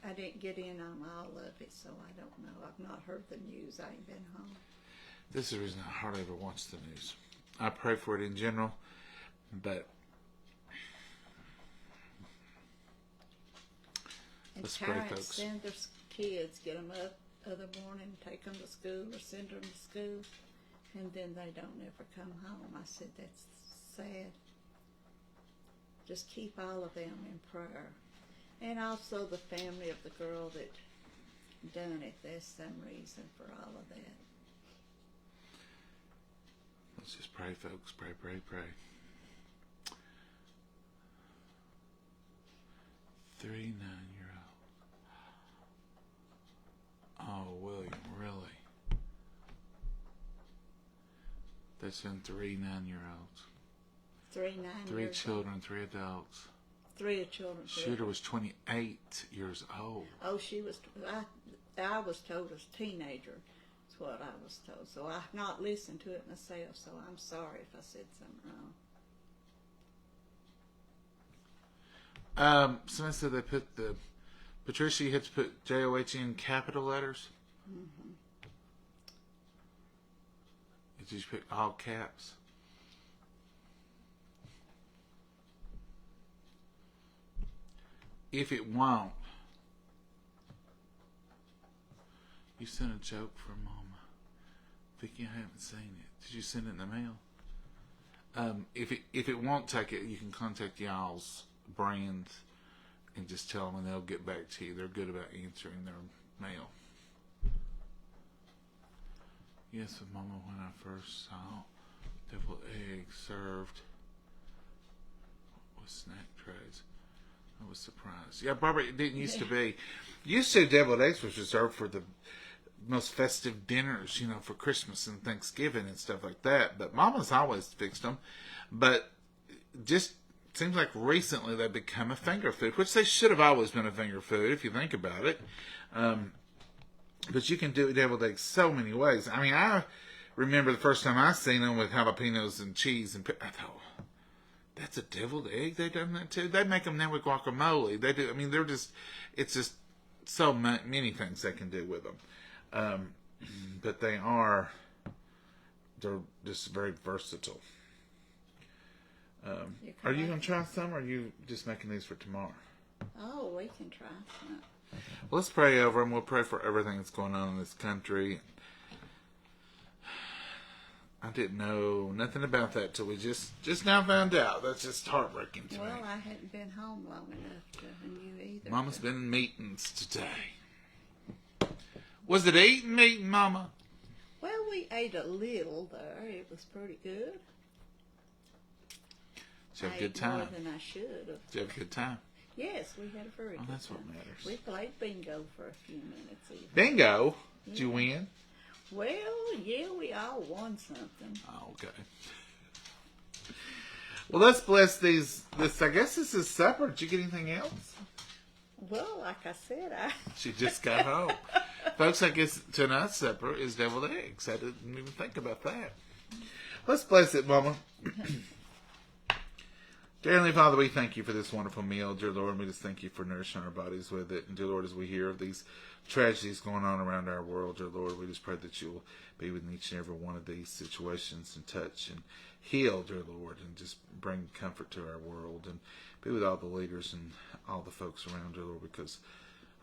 I didn't get in on all of it, so I don't know. I've not heard the news. I ain't been home. This is the reason I hardly ever watch the news. I pray for it in general, but And Let's pray, parents folks. send their kids, get them up other morning, take them to school or send them to school, and then they don't ever come home. I said, that's sad. Just keep all of them in prayer. And also the family of the girl that done it. There's some reason for all of that. Let's just pray, folks. Pray, pray, pray. 39-year-old. Oh, William, really? That's been 3 9-year-olds. 3 9 3 years children, 3 adults. 3 children. Shooter was 28 years old. Oh, she was. I was told as a teenager. That's what I was told. So I've not listened to it myself. So I'm sorry if I said something wrong. Somebody said they put the Patricia. You had to put JOH in capital letters. Mm-hmm. Did you put all caps? If it won't, you sent a joke for Mama. Vicky, I haven't seen it. Did you send it in the mail? If it won't take it, you can contact y'all's brand and just tell them, and they'll get back to you. They're good about answering their mail. Yes, with Mama, when I first saw deviled eggs served with snack trays, I was surprised. Yeah, Barbara, it didn't used to be. Used to, deviled eggs was reserved for the most festive dinners, you know, for Christmas and Thanksgiving and stuff like that. But Mama's always fixed them. But just seems like recently they've become a finger food, which they should have always been a finger food if you think about it. But you can do deviled eggs so many ways. I mean, I remember the first time I seen them with jalapenos and cheese, and I thought, that's a deviled egg? They done that too? They make them now with guacamole. They do. I mean, it's just so many things they can do with them. But they're just very versatile. Are you going to try some, or are you just making these for tomorrow? Oh, we can try some. Well, let's pray over them. We'll pray for everything that's going on in this country. I didn't know nothing about that till we just now found out. That's just heartbreaking to me. Well, I hadn't been home long enough to you either. Mama's been in meetings today. Was it eating meeting, Mama? Well, we ate a little there. It was pretty good. Did you have a good time? More than I should have. Did you have a good time? Yes, we had a very good That's time. what matters. We played bingo for a few minutes even. Bingo? Did you win? Well, yeah, we all won something. Oh, okay. Well, let's bless these. I guess this is supper. Did you get anything else? Well, like I said, She just got home. Folks, I guess tonight's supper is deviled eggs. I didn't even think about that. Let's bless it, Mama. Dear Heavenly Father, we thank you for this wonderful meal. Dear Lord, we just thank you for nourishing our bodies with it. And dear Lord, as we hear of these tragedies going on around our world, dear Lord, we just pray that you will be with each and every one of these situations and touch and heal, dear Lord, and just bring comfort to our world, and be with all the leaders and all the folks around, dear Lord, because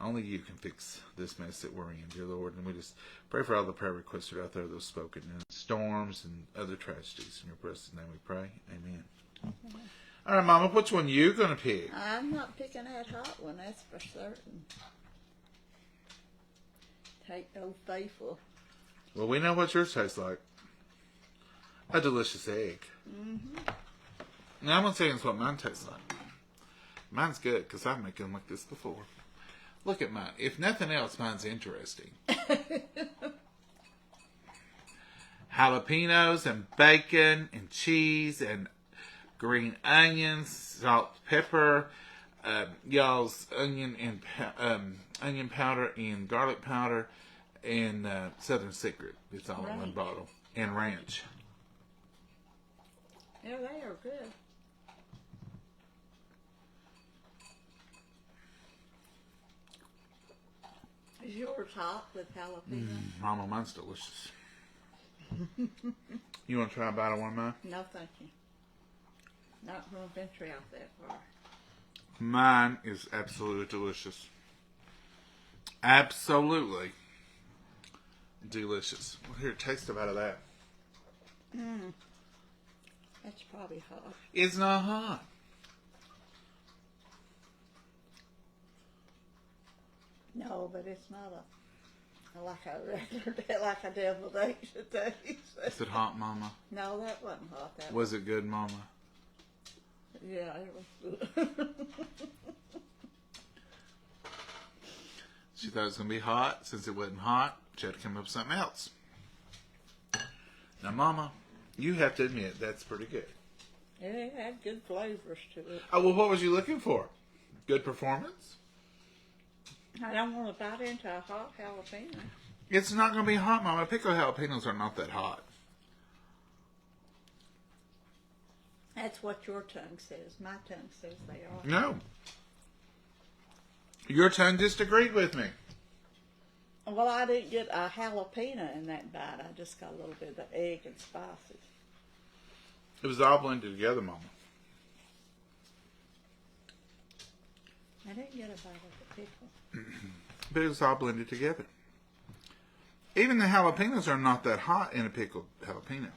only you can fix this mess that we're in, dear Lord. And we just pray for all the prayer requests that are out there, those spoken in storms and other tragedies. In your precious name we pray. Amen. Mm-hmm. All right, Mama, which one you going to pick? I'm not picking that hot one, that's for certain. Take Old Faithful. Well, we know what yours tastes like. A delicious egg. Mm-hmm. Now, I'm going to tell you what mine tastes like. Mine's good, because I've made them like this before. Look at mine. If nothing else, mine's interesting. Jalapenos and bacon and cheese and green onions, salt, pepper, y'all's onion powder and garlic powder, and Southern Secret. It's all in one bottle. And ranch. Yeah, they are good. Is yours hot with jalapeno? Mama, mine's delicious. You want to try a bite of one of mine? No, thank you. Not going to venture out that far. Mine is absolutely delicious. Absolutely delicious. Well, here, taste a bite of that. That's probably hot. It's not hot. No, but it's not like a regular, like a deviled egg should taste. Is it hot, Mama? No, that wasn't hot. That Was it good, Mama? Yeah, it was good. She thought it was going to be hot. Since it wasn't hot, she had to come up with something else. Now, Mama, you have to admit, that's pretty good. Yeah, it had good flavors to it. Oh, well, what was you looking for? Good performance? I don't want to bite into a hot jalapeno. It's not going to be hot, Mama. Pickled jalapenos are not that hot. That's what your tongue says. My tongue says they are. No. Your tongue disagreed with me. Well, I didn't get a jalapeno in that bite. I just got a little bit of egg and spices. It was all blended together, Mama. I didn't get a bite of the pickle. But it was all blended together. Even the jalapenos are not that hot in a pickled jalapeno.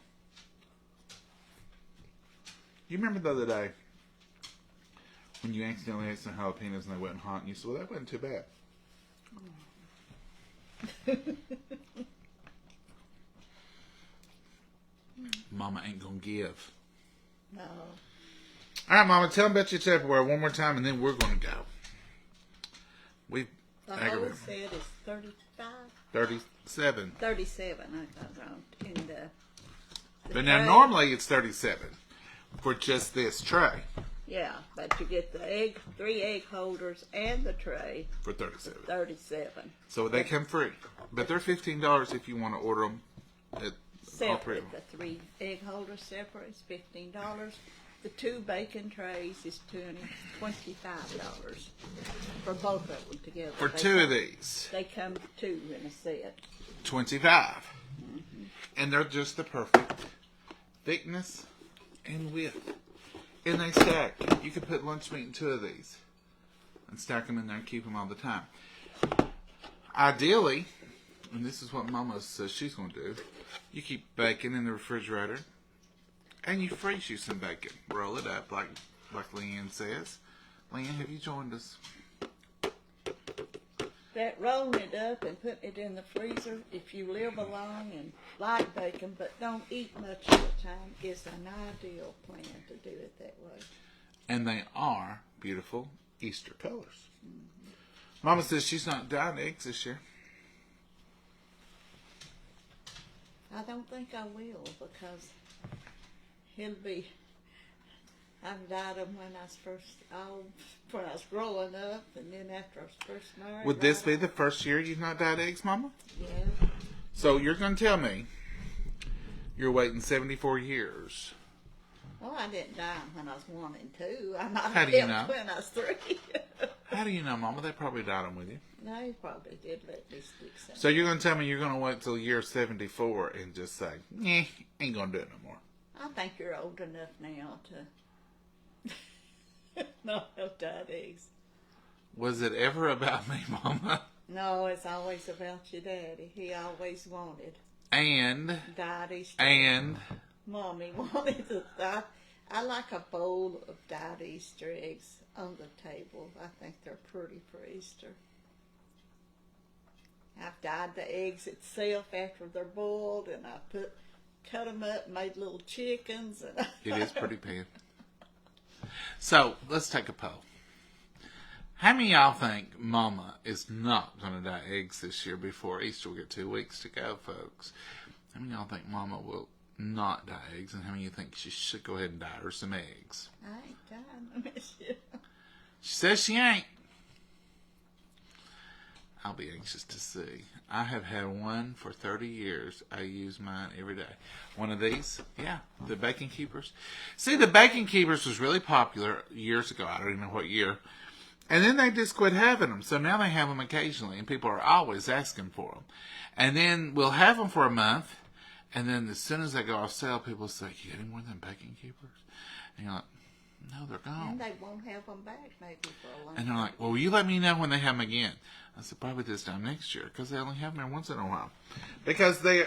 You remember the other day when you accidentally ate some jalapenos and they wasn't hot and you said, well, that wasn't too bad. Mama ain't gonna give. No. All right, Mama, tell them about your Tupperware one more time and then we're gonna go. We The whole set is 35? 37. 37, I got wrong. In the But now tray. normally it's 37 for just this tray Yeah, but you get the 3 egg holders and the tray for 37. 37. So they come free, but they're $15 if you want to order them at all three of Separate, them. the 3 egg holders separate is $15. The 2 bacon trays is $25 for both of them together. For They 2 of come- these, They come 2 in a set. $25, and they're just the perfect thickness and width. And they stack. You could put lunch meat in 2 of these and stack them in there and keep them all the time. Ideally, and this is what Mama says she's going to do, you keep bacon in the refrigerator and you freeze you some bacon. Roll it up like Leanne says. Leanne, have you joined us? That rolling it up and putting it in the freezer, if you live alone and like bacon but don't eat much of the time, is an ideal plan to do it that way. And they are beautiful Easter colors. Mama says she's not dying eggs this year. I don't think I will because it'll be. I've dyed them when I was growing up, and then after I was first married. Would this be the first year you've not dyed eggs, Mama? Yeah. So you're going to tell me you're waiting 74 years. Oh, I didn't dye them when I was 1 and 2. I might How have do you did know? when I was 3. How do you know, Mama? They probably dyed them with you. No, he probably did let me stick some. So you're going to tell me you're going to wait till year 74 and just say, ain't going to do it no more. I think you're old enough now to not have dyed eggs. Was it ever about me, Mama? No, it's always about your daddy. He always wanted And dyed Easter. And Mommy wanted to dye. I like a bowl of dyed Easter eggs on the table. I think they're pretty for Easter. I've dyed the eggs itself after they're boiled, and I cut them up, made little chickens. And it is pretty pan. So let's take a poll. How many of y'all think Mama is not going to dye eggs this year before Easter? We got 2 weeks to go, folks. How many of y'all think Mama will not dye eggs, and how many of you think she should go ahead and dye her some eggs? I ain't dyeing them this year. She says she ain't. I'll be anxious to see. I have had one for 30 years. I use mine every day. One of these, yeah, the Bacon Keepers. See, the Bacon Keepers was really popular years ago. I don't even know what year. And then they just quit having them. So now they have them occasionally, and people are always asking for them. And then we'll have them for a month, and then as soon as they go off sale, people say, you got any more than Bacon Keepers? And you're like, No, they're gone. And they won't have them back maybe for a long time. And they're like, well, will you let me know when they have them again? I said, probably this time next year, because they only have them there once in a while. Because I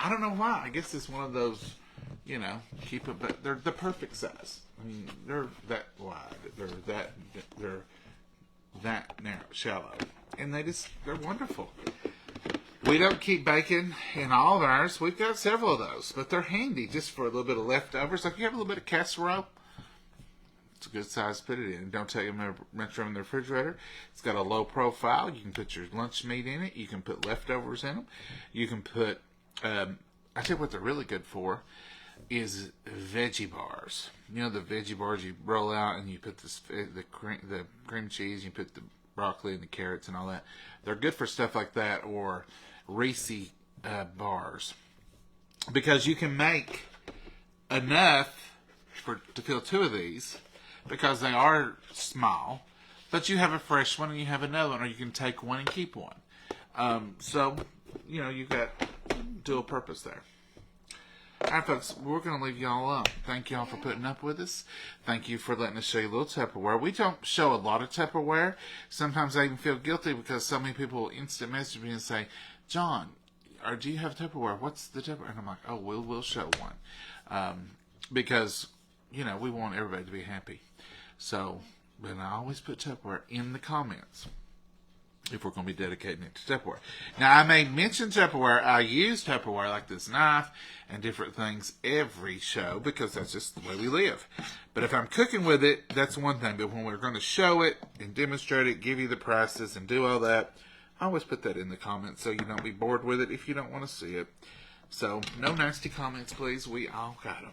don't know why. I guess it's one of those, keep it, but they're the perfect size. I mean, they're that wide. They're that narrow, shallow. And they're wonderful. We don't keep bacon in all of ours. We've got several of those, but they're handy just for a little bit of leftovers. Like you have a little bit of casserole, it's a good size to put it in. Don't take them much room in the refrigerator. It's got a low profile. You can put your lunch meat in it. You can put leftovers in them. You can put, I tell you what they're really good for is veggie bars. You know the veggie bars you roll out and you put the cream cheese, you put the broccoli and the carrots and all that. They're good for stuff like that, or Reese bars, because you can make enough to fill 2 of these, because they are small, but you have a fresh one and you have another one, or you can take one and keep one. So you've got dual purpose there. All right, folks, we're going to leave y'all alone. Thank y'all for putting up with us. Thank you for letting us show you a little Tupperware. We don't show a lot of Tupperware. Sometimes I even feel guilty because so many people will instant message me and say, John, do you have Tupperware? What's the Tupperware? And I'm like, oh, we'll show one. Because, we want everybody to be happy. So, but I always put Tupperware in the comments if we're going to be dedicating it to Tupperware. Now, I may mention Tupperware. I use Tupperware like this knife and different things every show because that's just the way we live. But if I'm cooking with it, that's one thing. But when we're going to show it and demonstrate it, give you the prices and do all that, I always put that in the comments so you don't be bored with it if you don't want to see it. So, no nasty comments, please. We all got them.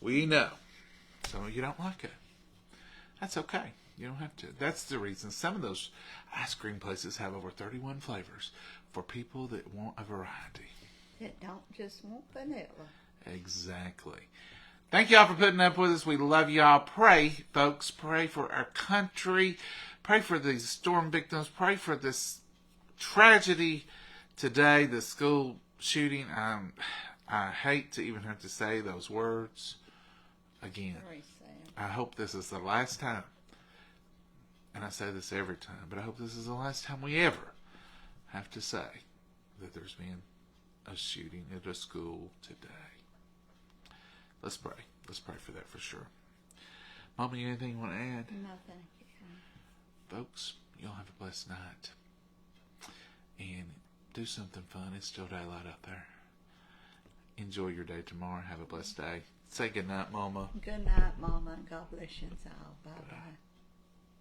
We know. So, you don't like it. That's okay. You don't have to. That's the reason some of those ice cream places have over 31 flavors for people that want a variety. That don't just want vanilla. Exactly. Thank y'all for putting up with us. We love y'all. Pray, folks. Pray for our country. Pray for these storm victims. Pray for this tragedy today, the school shooting. I hate to even have to say those words again. Very sad. I hope this is the last time. And I say this every time, but I hope this is the last time we ever have to say that there's been a shooting at a school today. Let's pray. Let's pray for that for sure. Mama, you anything you want to add? No, thank you. Folks, y'all have a blessed night. And do something fun. It's still daylight out there. Enjoy your day tomorrow. Have a blessed day. Say good night, Mama. Good night, Mama, and God bless you all. Bye-bye.